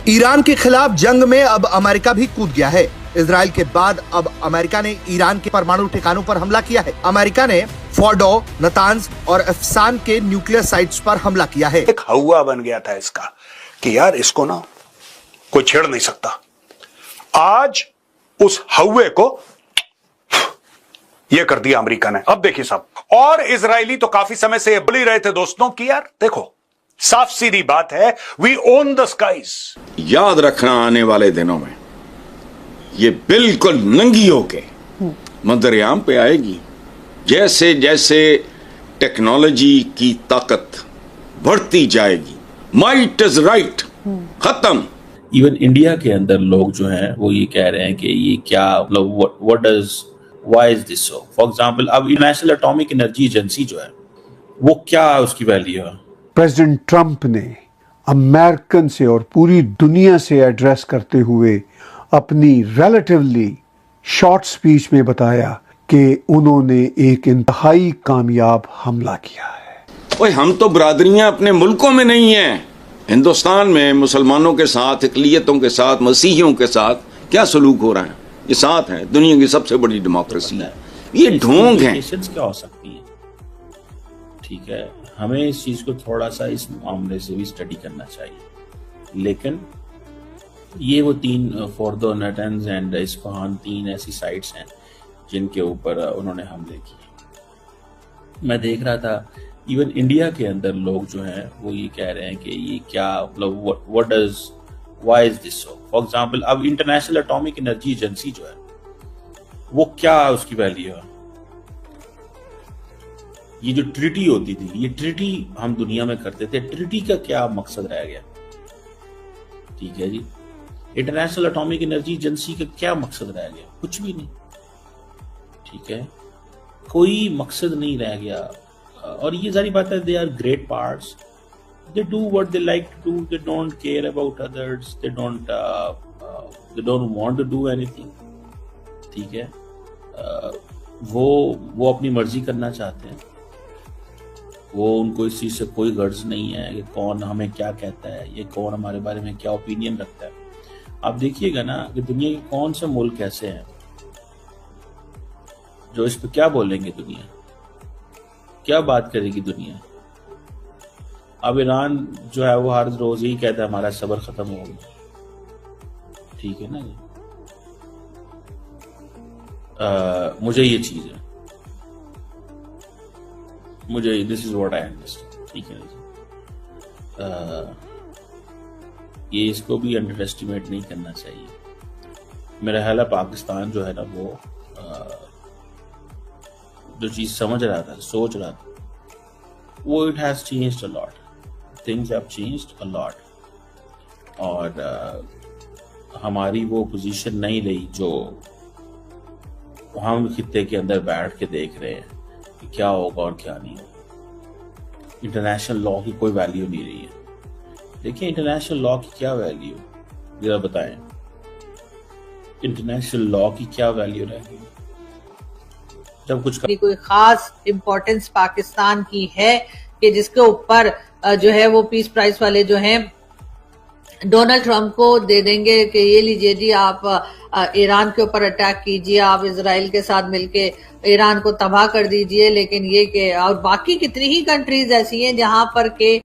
Iran के खिलाफ जंग में अब अमेरिका भी कूद गया है। इजराइल के बाद अब अमेरिका ने ईरान के परमाणु ठिकानों पर हमला किया है। अमेरिका ने फोर्डो, नतांज और अफसान के न्यूक्लियर साइट्स पर हमला किया है। एक हवा बन गया था इसका कि यार इसको ना कोई छेड़ नहीं सकता। आज उस हवे को ये कर दिया अमेरिका ने। अब देखिए साहब, और इजरायली तो काफी समय से ये बोल ही रहे थे दोस्तों कि यार देखो, साफ सीधी बात है, वी ओन द स्काईज। याद रखना आने वाले दिनों में ये बिल्कुल नंगी होके मंजरेआम पे आएगी। जैसे जैसे टेक्नोलॉजी की ताकत बढ़ती जाएगी, माइट इज राइट, खत्म। इवन इंडिया के अंदर लोग जो हैं वो ये कह रहे हैं कि ये क्या मतलब what does why is this so. For example, अब इंटरनेशनल एटॉमिक एनर्जी एजेंसी जो है वो क्या उसकी वैल्यू है। प्रेसिडेंट ट्रंप ने अमेरिकन से और पूरी दुनिया से एड्रेस करते हुए अपनी रिलेटिवली शॉर्ट स्पीच में बताया कि उन्होंने एक इंतहाई कामयाब हमला किया है। ओए, हम तो बरादरियां अपने मुल्कों में नहीं हैं। हिंदुस्तान में मुसलमानों के साथ, अक़लियतों के साथ, मसीहियों के साथ क्या सलूक हो रहा है? ये साथ है, दुनिया की सबसे बड़ी डेमोक्रेसी है। ये ढोंग है। क्या हो सकती है? ठीक है, हमें इस चीज को थोड़ा सा इस मामले से भी स्टडी करना चाहिए। लेकिन ये वो 3 फोर्डो, नतांज एंड इस्फहान 3 ऐसी साइट्स हैं जिनके ऊपर उन्होंने हमले किए। मैं देख रहा था इवन इंडिया के अंदर लोग जो हैं वो ये कह रहे हैं कि ये क्या मतलब what does why is this so. For example, अब इंटरनेशनल एटॉमिक एनर्जी एजेंसी जो है वो क्या उसकी वैल्यू है। ये जो ट्रीटी होती थी, ये ट्रीटी हम दुनिया में करते थे, ट्रीटी का क्या मकसद रह गया? ठीक है जी, इंटरनेशनल एटॉमिक एनर्जी एजेंसी का क्या मकसद रह गया? कुछ भी नहीं। ठीक है, कोई मकसद नहीं रह गया। और ये सारी बात है, they are great parts, they do what they like to do, they don't care about others, they don't want to do anything. ठीक है, वो अपनी मर्जी करना चाहते हैं। वो उनको इस चीज से कोई गर्ज नहीं है कि कौन हमें क्या कहता है, ये कौन हमारे बारे में क्या ओपिनियन रखता है। आप देखिएगा ना कि दुनिया के कौन से मुल्क ऐसे हैं जो इस पे क्या बोलेंगे, दुनिया क्या बात करेगी दुनिया। अब ईरान जो है वो हर रोज ही कहता है हमारा सब्र खत्म हो गया। ठीक है ना जी, मुझे ये चीज है, मुझे this is what I understand. ठीक है जी, ये इसको भी अंडर एस्टिमेट नहीं करना चाहिए। मेरा ख्याल है पाकिस्तान जो है ना वो जो चीज समझ रहा था, सोच रहा था, वो it has changed a lot, things have changed a lot. और हमारी वो पोजीशन नहीं रही जो हम खित्ते के अंदर बैठ के देख रहे हैं कि क्या होगा और क्या नहीं होगा। इंटरनेशनल लॉ की कोई वैल्यू नहीं रही है। देखिए, इंटरनेशनल लॉ की क्या वैल्यू, जरा बताएं, इंटरनेशनल लॉ की क्या वैल्यू रहेगी जब कुछ कोई खास इम्पोर्टेंस पाकिस्तान की है कि जिसके ऊपर जो है वो पीस प्राइस वाले जो हैं डोनाल्ड ट्रंप को दे देंगे कि ये लीजिए जी, आप ईरान के ऊपर अटैक कीजिए, आप इजराइल के साथ मिलके ईरान को तबाह कर दीजिए। लेकिन ये कि और बाकी कितनी ही कंट्रीज ऐसी हैं जहां पर के